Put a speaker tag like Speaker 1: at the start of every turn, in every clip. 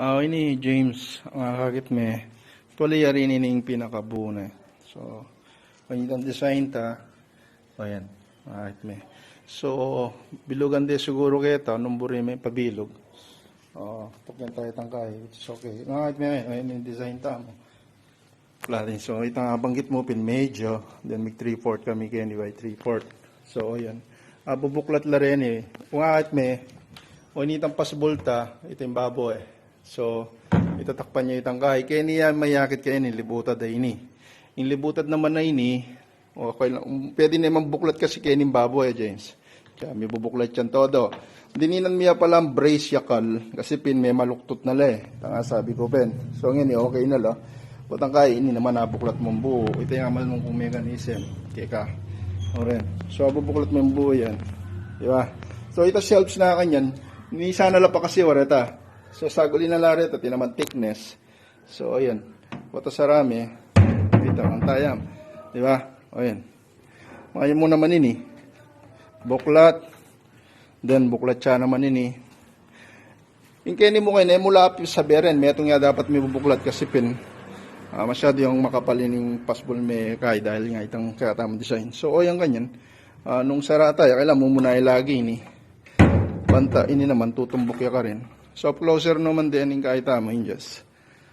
Speaker 1: Ini James, kakit me. Tuloy yari ini yung pinakabuna. So, kanyang design ta. O yan, kakit me. So, bilugan din siguro kita, numburi may pabilog. Pagyan tayo tangkay, which is okay. Kakit me, ayan yung design ta mo. Platin. So, itang banggit mo, pin medyo, then mag 3/4 kami kaya ni 3/4. So, ayan. Bubuklat la rin eh. Kung kakit me, o initang pasbolta, ito yung baboy. So, itatakpan niya itang kahay. Kaya niya mayakit kayo ni libutad ay ini. Yung libutad naman na ini, okay lang. Pwede naman buklat kasi kayo ni baboy, James. Kaya may bubuklat yan todo. Dininan niya palang brace yakal kasi pin may maluktot na la eh. Tanga sabi ko pen. So, ngayon okay na la. Butang kahay, ini naman nabuklat mong buo. Ito yung amal mong mechanism. Kaya ka. Alright. So, bubuklat mong buo yan. Diba? So, ito shelves na kanyan. Sana la pa kasi wareta. So, saguli na laret at naman thickness. So, ayan. Wato sarami. Dito, ang tayam. Diba? Ayan. Ngayon mo naman ini. Buklat. Then, buklat siya naman ini. Yung kaya mo kayo, mula sa beren. May itong nga dapat may bubuklat kasi pin. Masyado yung makapalin yung possible may kay dahil nga itong katamang design. So, o yung ganyan. Nung sarata, kailangan mo muna lagi ini. Banta, ini naman tutumbok ya ka rin. So, closer naman din yung kahit tama, just.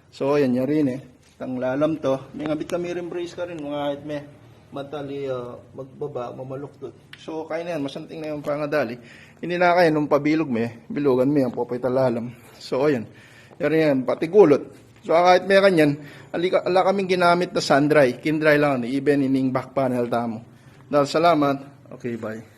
Speaker 1: So, ayan, yun rin eh. Tang lalam to. May ngabit kami rin brace ka rin, mga kahit may matali, magbaba, mamaluktot. So, kaya na yan, masanting na yung pangadali. Hindi na kaya nung pabilog may, bilugan may, ang popay talalam. So, ayan. Yan yan, pati gulot. So, kahit may kanyan, ala kaming ginamit na sun-dry. Kin-dry lang, even ining back panel tamo. Dahil salamat. Okay, bye.